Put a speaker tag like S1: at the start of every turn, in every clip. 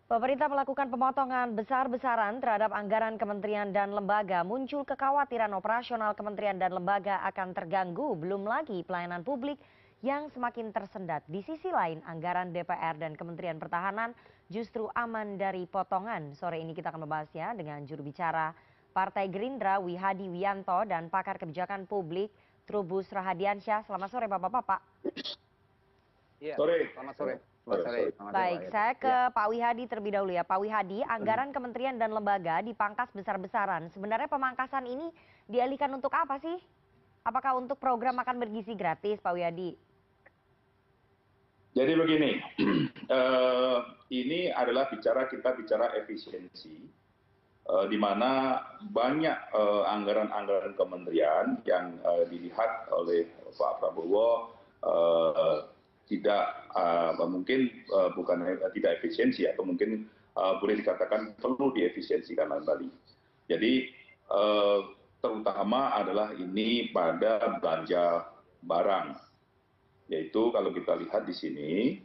S1: Pemerintah melakukan pemotongan besar-besaran terhadap anggaran kementerian dan lembaga. Muncul kekhawatiran operasional kementerian dan lembaga akan terganggu, belum lagi pelayanan publik yang semakin tersendat. Di sisi lain, anggaran DPR dan Kementerian Pertahanan justru aman dari potongan. Sore ini kita akan membahasnya dengan juru bicara Partai Gerindra Wihadi Wianto dan pakar kebijakan publik Trubus Rahadiansyah. Selamat sore Bapak-Bapak.
S2: Iya,
S3: Sore.
S2: selamat sore.
S1: Baik, saya ke Pak Wihadi terlebih dahulu ya. Pak Wihadi, anggaran kementerian dan lembaga dipangkas besar-besaran. Sebenarnya pemangkasan ini dialihkan untuk apa sih? Apakah untuk program makan bergizi gratis, Pak Wihadi?
S3: Jadi begini, ini adalah kita bicara efisiensi, di mana banyak anggaran-anggaran kementerian yang dilihat oleh Pak Prabowo tidak mungkin bukan tidak efisiensi atau mungkin boleh dikatakan perlu diefisiensikan kembali. Jadi terutama adalah ini pada belanja barang, yaitu kalau kita lihat di sini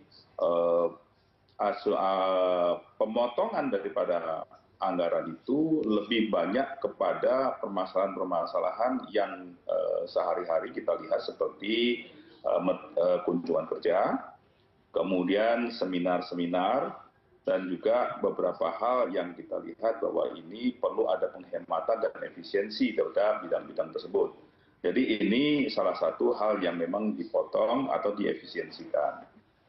S3: pemotongan daripada anggaran itu lebih banyak kepada permasalahan-permasalahan yang sehari-hari kita lihat seperti kunjungan kerja, kemudian seminar-seminar, dan juga beberapa hal yang kita lihat bahwa ini perlu ada penghematan dan efisiensi terhadap bidang-bidang tersebut. Jadi ini salah satu hal yang memang dipotong atau diefisiensikan.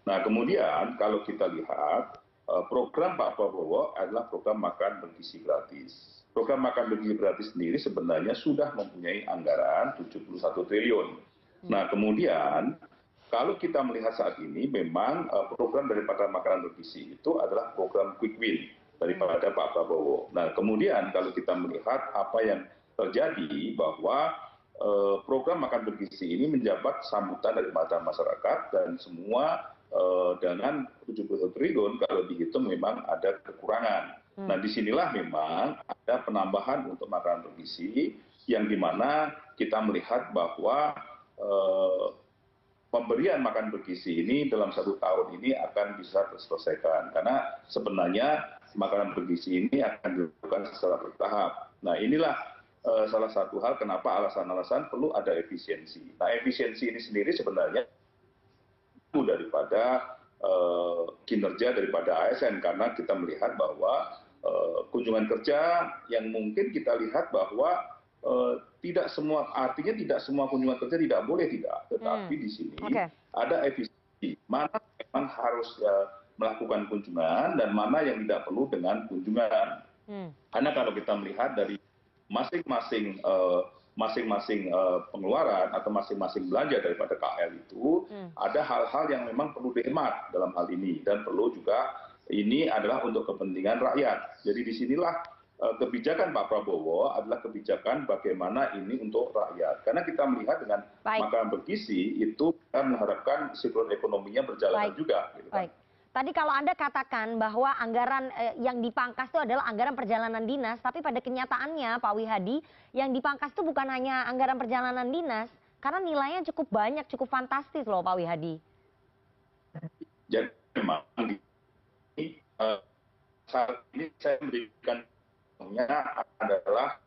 S3: Nah kemudian kalau kita lihat program Pak Prabowo adalah program makan bergizi gratis. Program makan bergizi gratis sendiri sebenarnya sudah mempunyai anggaran 71 triliun. Nah kemudian kalau kita melihat saat ini memang program daripada makanan bergizi itu adalah program quick win daripada Pak Prabowo. Nah kemudian kalau kita melihat apa yang terjadi bahwa program makan bergizi ini mendapat sambutan dari mata masyarakat dan semua dengan 71 triliun kalau dihitung memang ada kekurangan. Nah disinilah memang ada penambahan untuk makanan bergizi yang dimana kita melihat bahwa pemberian makan bergizi ini dalam 1 tahun ini akan bisa terselesaikan karena sebenarnya makanan bergizi ini akan dilakukan secara bertahap. Nah inilah salah satu hal kenapa alasan-alasan perlu ada efisiensi. Nah efisiensi ini sendiri sebenarnya daripada kinerja daripada ASN karena kita melihat bahwa kunjungan kerja yang mungkin kita lihat bahwa tidak semua, artinya tidak semua kunjungan kerja tidak boleh tidak, tetapi di sini ada efisiensi mana memang harus melakukan kunjungan dan mana yang tidak perlu dengan kunjungan. Karena kalau kita melihat dari masing-masing pengeluaran atau masing-masing belanja daripada KL itu ada hal-hal yang memang perlu dihemat dalam hal ini dan perlu juga ini adalah untuk kepentingan rakyat. Jadi disinilah kebijakan Pak Prabowo adalah kebijakan bagaimana ini untuk rakyat. Karena kita melihat dengan makanan bergizi itu kita mengharapkan siklus ekonominya berjalan juga. Gitu kan.
S1: Tadi kalau Anda katakan bahwa anggaran yang dipangkas itu adalah anggaran perjalanan dinas, tapi pada kenyataannya Pak Wihadi, yang dipangkas itu bukan hanya anggaran perjalanan dinas, karena nilainya cukup banyak, cukup fantastis loh Pak Wihadi.
S3: Jadi memang saat ini saya memberikan adalah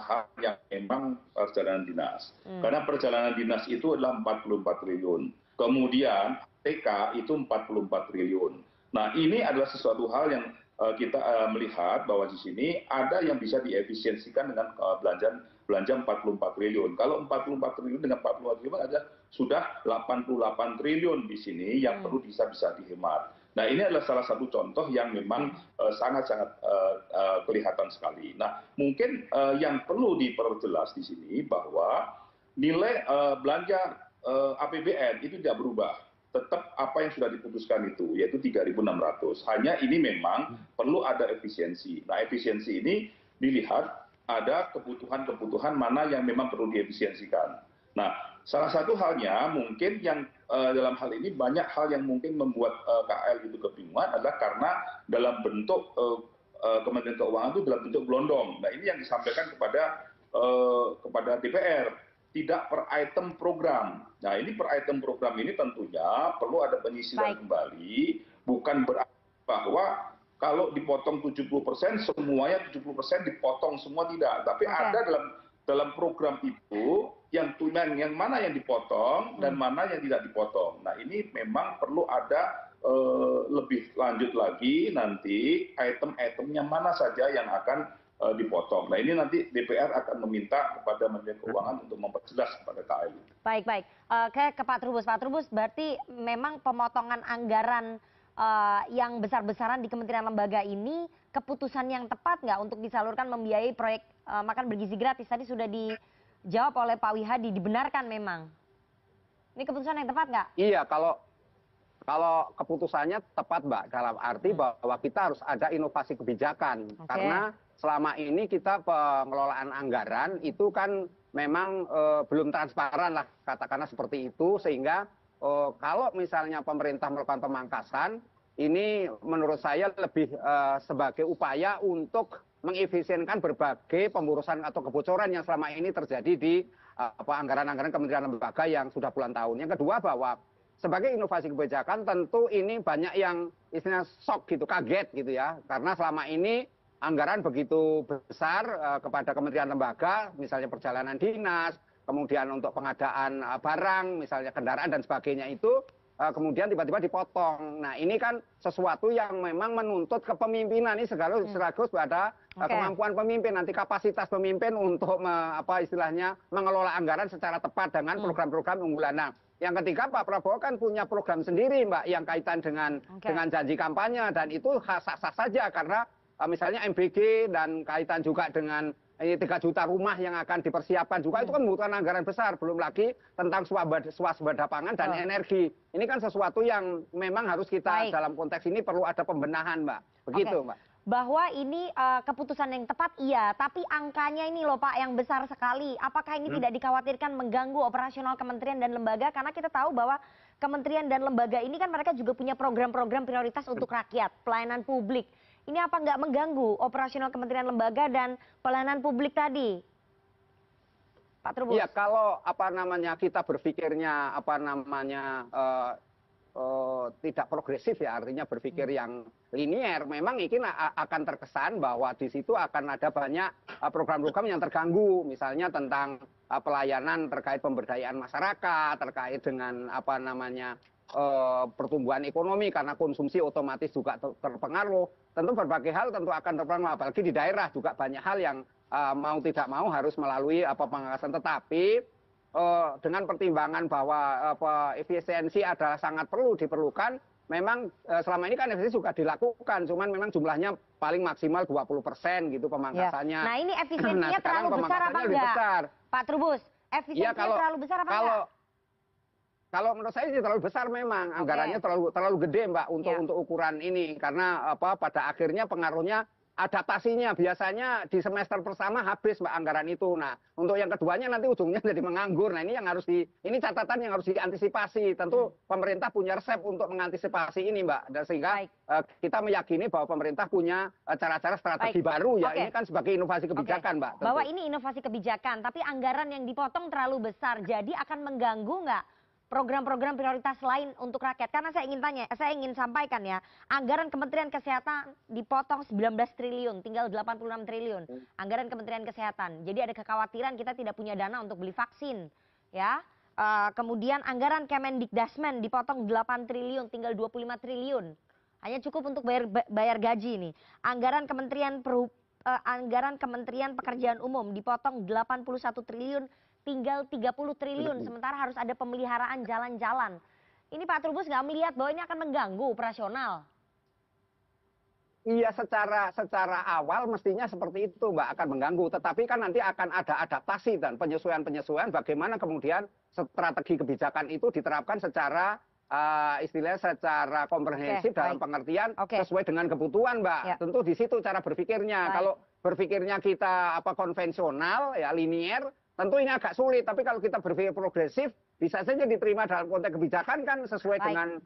S3: hal yang memang perjalanan dinas. Karena perjalanan dinas itu adalah 44 triliun. Kemudian TK itu 44 triliun. Nah ini adalah sesuatu hal yang kita melihat bahwa di sini ada yang bisa diefisiensikan dengan belanja 44 triliun. Kalau 44 triliun dengan 44 triliun ada sudah 88 triliun di sini yang perlu bisa dihemat. Nah ini adalah salah satu contoh yang memang sangat-sangat kelihatan sekali. Nah mungkin yang perlu diperjelas di sini bahwa nilai belanja APBN itu tidak berubah. Tetap apa yang sudah diputuskan itu, yaitu 3.600. Hanya ini memang perlu ada efisiensi. Nah efisiensi ini dilihat ada kebutuhan-kebutuhan mana yang memang perlu diefisiensikan. Nah salah satu halnya mungkin yang dalam hal ini banyak hal yang mungkin membuat KL itu kebingungan adalah karena dalam bentuk Kementerian Keuangan itu dalam bentuk gelondong. Nah ini yang disampaikan kepada DPR, tidak per item program. Nah ini per item program ini tentunya perlu ada penyisiran kembali, bukan berarti bahwa kalau dipotong 70%, semuanya 70% dipotong semua tidak. Tapi ada dalam program itu yang mana yang dipotong dan mana yang tidak dipotong. Nah ini memang perlu ada lebih lanjut lagi nanti item-itemnya mana saja yang akan dipotong. Nah ini nanti DPR akan meminta kepada Menteri Keuangan untuk memperjelas kepada KAI.
S1: Baik. Ke Pak Trubus. Pak Trubus, berarti memang pemotongan anggaran yang besar-besaran di kementerian lembaga ini keputusan yang tepat nggak untuk disalurkan membiayai proyek makan bergizi gratis? Tadi sudah dijawab oleh Pak Wihadi, dibenarkan memang. Ini keputusan yang tepat nggak?
S2: Iya, kalau keputusannya tepat, Mbak, dalam arti bahwa kita harus ada inovasi kebijakan. Karena selama ini kita pengelolaan anggaran itu kan memang belum transparan lah, katakanlah seperti itu, sehingga kalau misalnya pemerintah melakukan pemangkasan, ini menurut saya lebih sebagai upaya untuk mengefisienkan berbagai pemburusan atau kebocoran yang selama ini terjadi di anggaran-anggaran kementerian lembaga yang sudah puluhan tahun. Yang kedua, bahwa sebagai inovasi kebijakan tentu ini banyak yang istilahnya shock gitu, kaget gitu ya. Karena selama ini anggaran begitu besar kepada kementerian lembaga, misalnya perjalanan dinas, kemudian untuk pengadaan barang, misalnya kendaraan dan sebagainya itu, kemudian tiba-tiba dipotong. Nah ini kan sesuatu yang memang menuntut kepemimpinan, ini sekaligus pada kemampuan pemimpin, nanti kapasitas pemimpin untuk istilahnya mengelola anggaran secara tepat dengan program-program unggulan. Nah, yang ketiga, Pak Prabowo kan punya program sendiri, Mbak, yang kaitan dengan janji kampanye, dan itu sah-sah saja karena misalnya MBG dan kaitan juga dengan 3 juta rumah yang akan dipersiapkan juga itu kan membutuhkan anggaran besar, belum lagi tentang swasembada pangan dan energi. Ini kan sesuatu yang memang harus kita dalam konteks ini perlu ada pembenahan, Mbak. Begitu, Mbak.
S1: Bahwa ini keputusan yang tepat, iya, tapi angkanya ini loh Pak yang besar sekali. Apakah ini tidak dikhawatirkan mengganggu operasional kementerian dan lembaga? Karena kita tahu bahwa kementerian dan lembaga ini kan mereka juga punya program-program prioritas untuk rakyat, pelayanan publik. Ini apa nggak mengganggu operasional kementerian lembaga dan pelayanan publik tadi? Pak Trubus.
S2: Iya, kalau kita berpikirnya tidak progresif ya, artinya berpikir yang linier, memang ini akan terkesan bahwa di situ akan ada banyak program-program yang terganggu, misalnya tentang pelayanan terkait pemberdayaan masyarakat, terkait dengan pertumbuhan ekonomi karena konsumsi otomatis juga terpengaruh. Tentu berbagai hal tentu akan terpengaruh, apalagi di daerah juga banyak hal yang mau tidak mau harus melalui pemangkasan. Tetapi dengan pertimbangan bahwa efisiensi adalah sangat diperlukan, memang selama ini kan efisiensi juga dilakukan, cuman memang jumlahnya paling maksimal 20% gitu pemangkasannya.
S1: Nah ini efisiensinya terlalu besar apa enggak? Pak Trubus, efisiensinya terlalu besar apa enggak?
S2: Kalau menurut saya sih terlalu besar memang, anggarannya terlalu gede, Mbak, untuk ukuran ini, karena pada akhirnya pengaruhnya adaptasinya biasanya di semester pertama habis, Mbak, anggaran itu. Nah, untuk yang keduanya nanti ujungnya jadi menganggur. Nah, ini yang ini catatan yang harus diantisipasi. Tentu pemerintah punya resep untuk mengantisipasi ini, Mbak. Dan sehingga kita meyakini bahwa pemerintah punya cara-cara strategi baru ya. Ini kan sebagai inovasi kebijakan, Mbak. Tentu.
S1: Bahwa ini inovasi kebijakan, tapi anggaran yang dipotong terlalu besar, jadi akan mengganggu nggak program-program prioritas lain untuk rakyat? Karena saya ingin sampaikan ya, anggaran Kementerian Kesehatan dipotong 19 triliun, tinggal 86 triliun. Anggaran Kementerian Kesehatan. Jadi ada kekhawatiran kita tidak punya dana untuk beli vaksin, ya. Kemudian anggaran Kemendikdasmen dipotong 8 triliun, tinggal 25 triliun. Hanya cukup untuk bayar gaji nih. Anggaran Kementerian Pekerjaan Umum dipotong 81 triliun, tinggal 30 triliun, sementara harus ada pemeliharaan jalan-jalan. Ini Pak Trubus nggak melihat bahwa ini akan mengganggu operasional?
S2: Iya, secara awal mestinya seperti itu, Mbak, akan mengganggu. Tetapi kan nanti akan ada adaptasi dan penyesuaian bagaimana kemudian strategi kebijakan itu diterapkan secara istilahnya secara komprehensif dalam pengertian sesuai dengan kebutuhan, Mbak. Tentu di situ cara berpikirnya. Kalau berpikirnya kita konvensional ya linier, tentu ini agak sulit, tapi kalau kita berpikir progresif, bisa saja diterima dalam konteks kebijakan kan sesuai dengan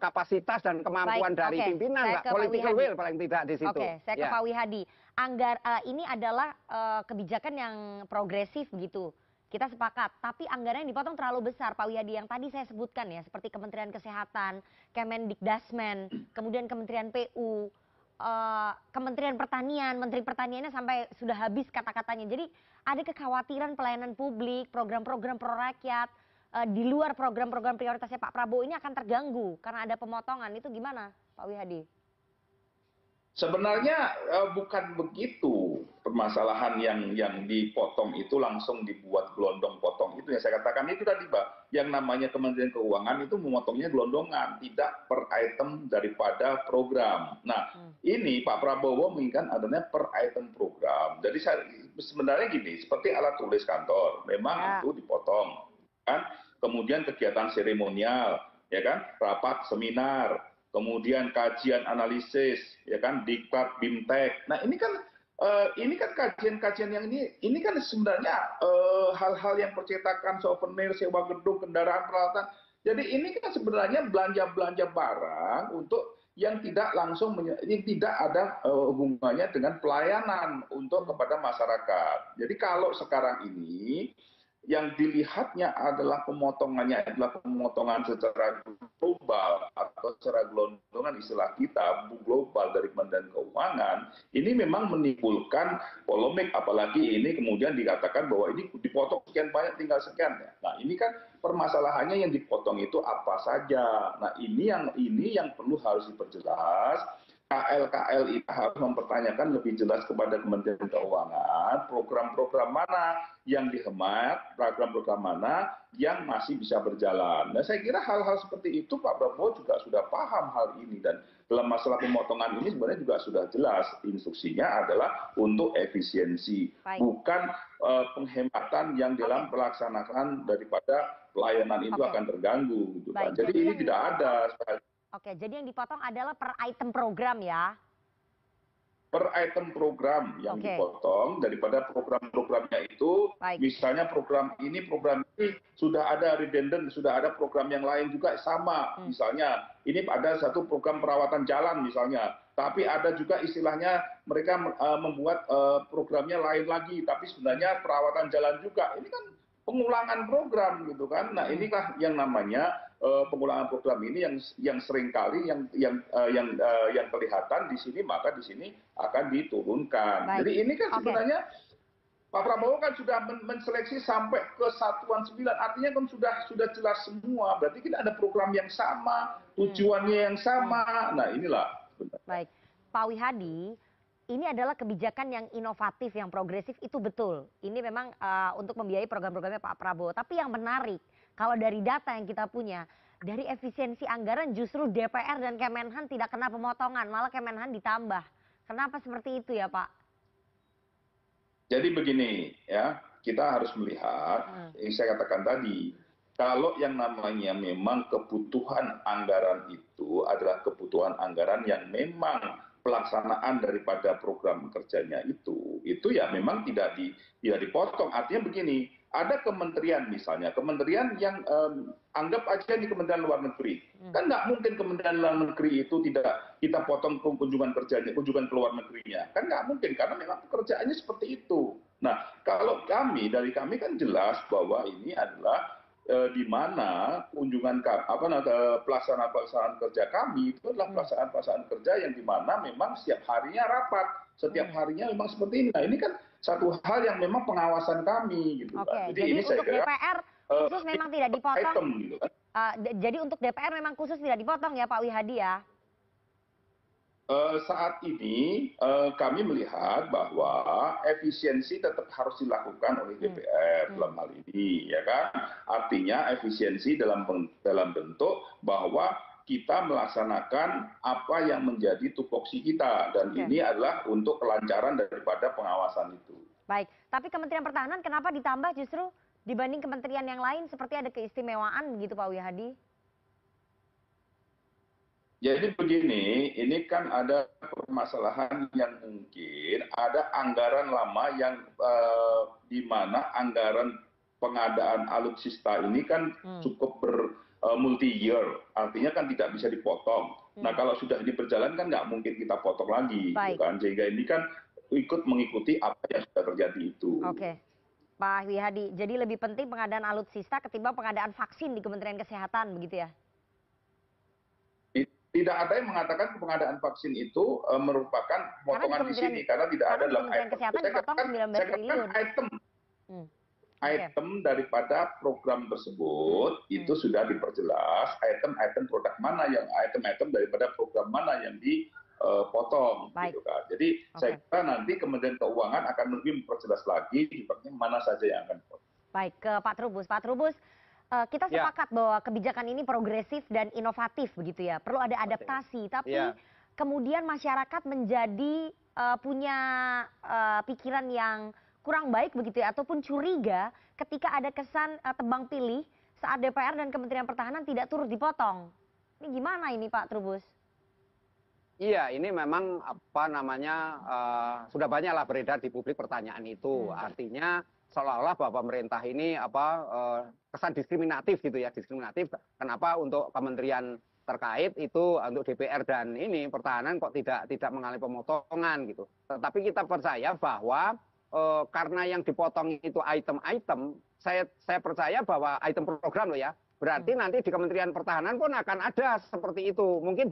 S2: kapasitas dan kemampuan dari pimpinan, Mbak. Political will paling tidak di situ.
S1: Oke, saya ke Pak Wihadi. Ini adalah kebijakan yang progresif begitu. Kita sepakat, tapi anggaran yang dipotong terlalu besar, Pak Wihadi, yang tadi saya sebutkan ya, seperti Kementerian Kesehatan, Kemendikdasmen, kemudian Kementerian PU, Kementerian Pertanian, Menteri Pertaniannya sampai sudah habis kata-katanya. Jadi ada kekhawatiran pelayanan publik, program-program prorakyat di luar program-program prioritasnya Pak Prabowo ini akan terganggu karena ada pemotongan. Itu gimana, Pak Wihadi?
S3: Sebenarnya bukan begitu permasalahan yang dipotong itu langsung dibuat gelondong potong itu yang saya katakan itu tadi Pak, yang namanya Kementerian Keuangan itu memotongnya gelondongan, tidak per item daripada program. Nah ini Pak Prabowo menginginkan adanya per item program. Jadi sebenarnya gini, seperti alat tulis kantor, memang itu dipotong, kan? Kemudian kegiatan seremonial, ya kan, rapat seminar, kemudian kajian analisis, ya kan, diklat bimtek. Nah ini kan kajian-kajian yang ini kan sebenarnya hal-hal yang percetakan, souvenir, sewa gedung, kendaraan, peralatan. Jadi ini kan sebenarnya belanja-belanja barang untuk yang tidak langsung yang tidak ada hubungannya dengan pelayanan untuk kepada masyarakat. Jadi kalau sekarang ini yang dilihatnya adalah pemotongannya adalah pemotongan secara global atau secara gelondongan istilah kita global dari Kementerian Keuangan, ini memang menimbulkan polemik, apalagi ini kemudian dikatakan bahwa ini dipotong sekian banyak tinggal sekian. Nah ini kan permasalahannya yang dipotong itu apa saja. Nah ini yang perlu harus diperjelas. KL itu harus mempertanyakan lebih jelas kepada Kementerian Keuangan program-program mana yang dihemat, program-program mana yang masih bisa berjalan. Nah saya kira hal-hal seperti itu Pak Prabowo juga sudah paham hal ini, dan dalam masalah pemotongan ini sebenarnya juga sudah jelas instruksinya adalah untuk efisiensi, bukan penghematan yang dalam pelaksanaan daripada pelayanan itu akan terganggu. Gitu kan. Jadi ini tidak ada.
S1: Oke, jadi yang dipotong adalah per item program ya?
S3: Per item program yang dipotong daripada program-programnya itu. Misalnya program ini sudah ada redundant, sudah ada program yang lain juga sama. Misalnya ini ada satu program perawatan jalan misalnya, tapi ada juga istilahnya mereka membuat programnya lain lagi, tapi sebenarnya perawatan jalan juga. Ini kan pengulangan program gitu kan. Nah inilah yang namanya pengulangan program ini yang seringkali yang kelihatan di sini, maka di sini akan diturunkan. Jadi ini kan sebenarnya Pak Prabowo kan sudah menseleksi sampai ke satuan 9, artinya kan sudah jelas semua. Berarti kita ada program yang sama, tujuannya yang sama. Nah inilah.
S1: Baik, Pak Wihadi, ini adalah kebijakan yang inovatif, yang progresif, itu betul. Ini memang untuk membiayai program-programnya Pak Prabowo. Tapi yang menarik, kalau dari data yang kita punya, dari efisiensi anggaran justru DPR dan Kemenhan tidak kena pemotongan, malah Kemenhan ditambah. Kenapa seperti itu ya Pak?
S3: Jadi begini ya, kita harus melihat, yang saya katakan tadi, kalau yang namanya memang kebutuhan anggaran itu adalah kebutuhan anggaran yang memang pelaksanaan daripada program kerjanya itu ya memang tidak dipotong. Artinya begini, ada kementerian misalnya, kementerian yang anggap aja di Kementerian Luar Negeri, kan nggak mungkin Kementerian Luar Negeri itu tidak kita potong kunjungan kerjanya, kunjungan ke luar negerinya, kan nggak mungkin karena memang pekerjaannya seperti itu. Nah kalau dari kami kan jelas bahwa ini adalah di mana kunjungan pelaksanaan kerja kami itu adalah pelaksanaan kerja yang di mana memang setiap harinya rapat, setiap harinya memang seperti ini. Nah ini kan satu hal yang memang pengawasan kami gitu.
S1: Jadi ini untuk DPR khusus memang tidak dipotong. Gitu kan. Jadi untuk DPR memang khusus tidak dipotong ya Pak Wihadi ya?
S3: Saat ini kami melihat bahwa efisiensi tetap harus dilakukan oleh DPR dalam hal ini, ya kan? Artinya efisiensi dalam bentuk bahwa kita melaksanakan apa yang menjadi tupoksi kita, dan ini adalah untuk kelancaran daripada pengawasan itu.
S1: Baik, tapi Kementerian Pertahanan kenapa ditambah justru dibanding kementerian yang lain, seperti ada keistimewaan begitu Pak Wihadi?
S3: Jadi begini, ini kan ada permasalahan yang mungkin ada anggaran lama yang di mana anggaran pengadaan alutsista ini kan cukup multi year, artinya kan tidak bisa dipotong. Nah kalau sudah ini berjalan kan nggak mungkin kita potong lagi, kan? Sehingga ini kan ikut mengikuti apa yang sudah terjadi itu.
S1: Oke, Pak Wihadi, jadi lebih penting pengadaan alutsista ketimbang pengadaan vaksin di Kementerian Kesehatan, begitu ya?
S3: tidak ada yang mengatakan pengadaan vaksin itu merupakan potongan di sini karena tidak ada dalam item.
S1: Kesehatan dipotong 19 triliun.
S3: Item daripada program tersebut itu sudah diperjelas item-item produk mana yang item-item daripada program mana yang dipotong gitu kan. Jadi saya kira nanti Kementerian Keuangan akan lebih memperjelas lagi mana saja yang akan dipotong.
S1: Baik, ke Pak Trubus. Pak Trubus, kita sepakat bahwa kebijakan ini progresif dan inovatif begitu ya. Perlu ada adaptasi, tapi kemudian masyarakat menjadi punya pikiran yang kurang baik begitu ya, ataupun curiga ketika ada kesan tebang pilih saat DPR dan Kementerian Pertahanan tidak turut dipotong. Ini gimana ini Pak Trubus?
S2: Iya, ini memang apa namanya sudah banyaklah beredar di publik pertanyaan itu. Artinya seolah-olah bahwa pemerintah ini kesan diskriminatif gitu ya, diskriminatif. Kenapa untuk kementerian terkait itu untuk DPR dan ini pertahanan kok tidak mengalami pemotongan gitu. Tetapi kita percaya bahwa karena yang dipotong itu item-item, saya percaya bahwa item program loh ya. Berarti nanti di Kementerian Pertahanan pun akan ada seperti itu. Mungkin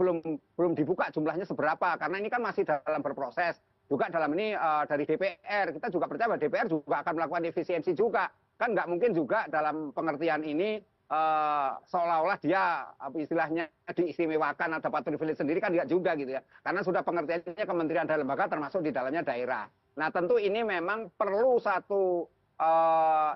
S2: belum dibuka jumlahnya seberapa karena ini kan masih dalam berproses. Juga dalam ini dari DPR, kita juga percaya bahwa DPR juga akan melakukan efisiensi juga. Kan nggak mungkin juga dalam pengertian ini seolah-olah dia istilahnya diistimewakan atau dapat privilege sendiri kan nggak juga gitu ya. Karena sudah pengertiannya kementerian dan lembaga termasuk di dalamnya daerah. Nah tentu ini memang perlu satu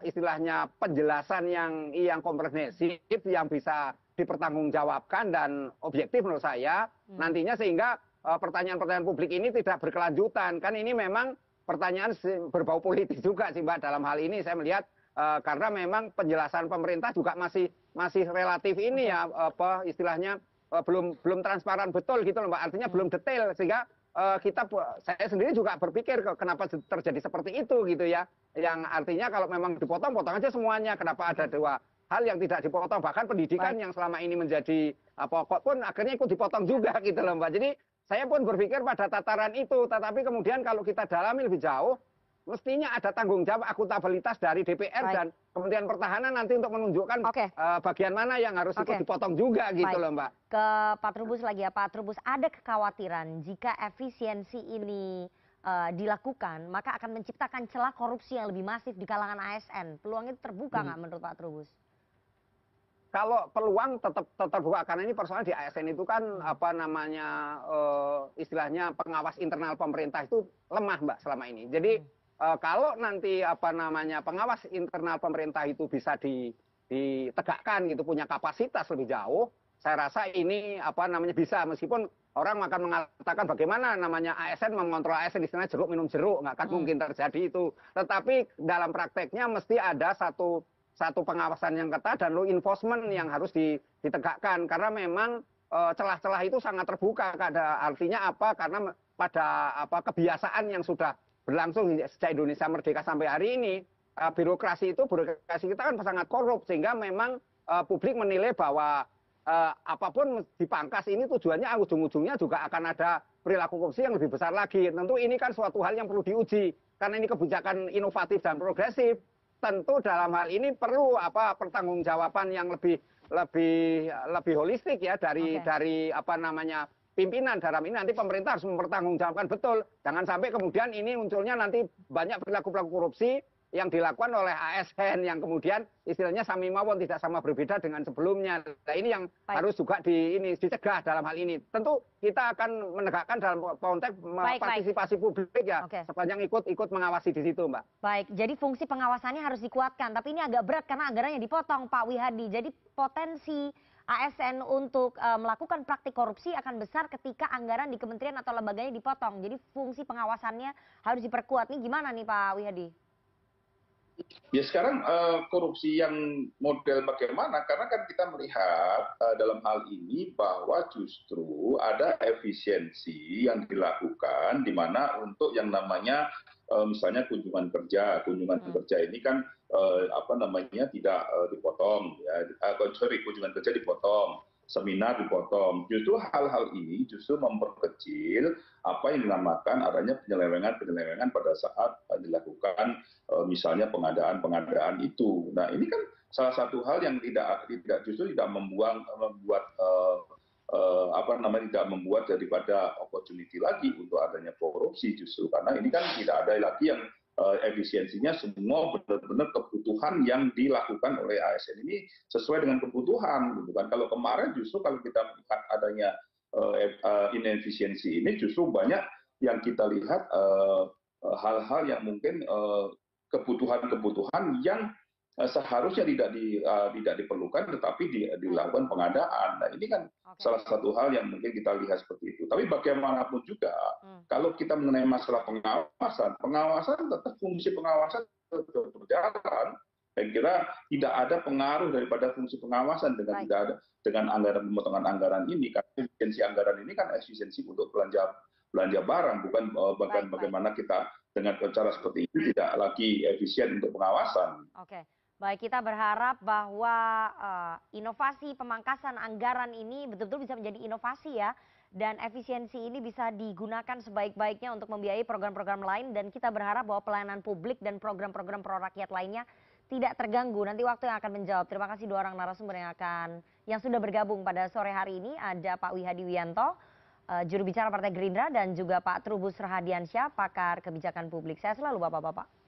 S2: istilahnya penjelasan yang komprehensif yang bisa dipertanggungjawabkan dan objektif menurut saya nantinya sehingga pertanyaan-pertanyaan publik ini tidak berkelanjutan. Kan ini memang pertanyaan berbau politis juga sih Mbak dalam hal ini saya melihat karena memang penjelasan pemerintah juga masih relatif ini ya apa istilahnya belum transparan betul gitu loh Mbak. Artinya belum detail sehingga saya sendiri juga berpikir kenapa terjadi seperti itu gitu ya. Yang artinya kalau memang dipotong aja semuanya. Kenapa ada dua hal yang tidak dipotong, bahkan pendidikan yang selama ini menjadi pokok pun akhirnya ikut dipotong juga gitu loh Mbak. Jadi saya pun berpikir pada tataran itu, tetapi kemudian kalau kita dalami lebih jauh, mestinya ada tanggung jawab akuntabilitas dari DPR dan Kementerian Pertahanan nanti untuk menunjukkan bagian mana yang harus ikut dipotong juga gitu loh Mbak.
S1: Ke Pak Trubus lagi ya, Pak Trubus, ada kekhawatiran jika efisiensi ini dilakukan, maka akan menciptakan celah korupsi yang lebih masif di kalangan ASN. Peluang itu terbuka nggak menurut Pak Trubus?
S2: Kalau peluang tetap terbuka karena ini persoalan di ASN itu kan apa namanya istilahnya pengawas internal pemerintah itu lemah Mbak selama ini. Jadi kalau nanti apa namanya pengawas internal pemerintah itu bisa ditegakkan gitu punya kapasitas lebih jauh, saya rasa ini apa namanya bisa meskipun orang akan mengatakan bagaimana namanya ASN mengontrol ASN istilahnya jeruk minum jeruk nggak akan mungkin terjadi itu. Tetapi dalam prakteknya mesti ada satu pengawasan yang ketat dan law enforcement yang harus ditegakkan karena memang celah-celah itu sangat terbuka. Artinya apa? Karena pada kebiasaan yang sudah berlangsung sejak Indonesia merdeka sampai hari ini, birokrasi kita kan sangat korup sehingga memang publik menilai bahwa apapun dipangkas ini tujuannya ujung-ujungnya juga akan ada perilaku korupsi yang lebih besar lagi. Tentu ini kan suatu hal yang perlu diuji karena ini kebijakan inovatif dan progresif. Tentu dalam hal ini perlu pertanggungjawaban yang lebih holistik ya dari apa namanya pimpinan dalam ini nanti pemerintah harus mempertanggungjawabkan betul. Jangan sampai kemudian ini munculnya nanti banyak perilaku korupsi yang dilakukan oleh ASN yang kemudian istilahnya sami mawon tidak sama berbeda dengan sebelumnya. Nah ini yang harus juga dicegah dalam hal ini. Tentu kita akan menegakkan dalam konteks partisipasi publik ya sepanjang ikut mengawasi di situ Mbak.
S1: Baik, jadi fungsi pengawasannya harus dikuatkan. Tapi ini agak berat karena anggarannya dipotong Pak Wihadi. Jadi potensi ASN untuk melakukan praktik korupsi akan besar ketika anggaran di kementerian atau lembaganya dipotong. Jadi fungsi pengawasannya harus diperkuat. Ini gimana nih Pak Wihadi?
S3: Ya sekarang korupsi yang model bagaimana? Karena kan kita melihat dalam hal ini bahwa justru ada efisiensi yang dilakukan di mana untuk yang namanya misalnya kunjungan kerja ini kan tidak dipotong ya. Kunjungan kerja dipotong, seminar dipotong. Justru hal-hal ini justru memperkecil apa yang dinamakan adanya penyelewengan pada saat dilakukan misalnya pengadaan itu. Nah ini kan salah satu hal yang tidak membuat tidak membuat daripada opportunity lagi untuk adanya korupsi justru karena ini kan tidak ada lagi yang efisiensinya semua benar-benar kebutuhan yang dilakukan oleh ASN ini sesuai dengan kebutuhan gitu kan. Kalau kemarin justru kalau kita melihat adanya inefisiensi ini justru banyak yang kita lihat hal-hal yang mungkin kebutuhan-kebutuhan yang seharusnya tidak diperlukan tetapi dilakukan pengadaan. Nah ini kan salah satu hal yang mungkin kita lihat seperti itu. Tapi bagaimanapun juga kalau kita mengenai masalah pengawasan tetap fungsi pengawasan tetap berjalan. Saya kira tidak ada pengaruh daripada fungsi pengawasan dengan tidak ada dengan anggaran pemotongan anggaran ini karena efisiensi anggaran ini kan efisiensi untuk belanja barang bukan bagaimana kita dengan cara seperti ini tidak lagi efisien untuk pengawasan.
S1: Oke. Baik, kita berharap bahwa inovasi pemangkasan anggaran ini betul-betul bisa menjadi inovasi ya. Dan efisiensi ini bisa digunakan sebaik-baiknya untuk membiayai program-program lain. Dan kita berharap bahwa pelayanan publik dan program-program pro-rakyat lainnya tidak terganggu. Nanti waktu yang akan menjawab. Terima kasih dua orang narasumber yang sudah bergabung pada sore hari ini. Ada Pak Wihadi Wianto, juru bicara Partai Gerindra, dan juga Pak Trubus Rahadiansyah, pakar kebijakan publik. Saya selalu Bapak-Bapak.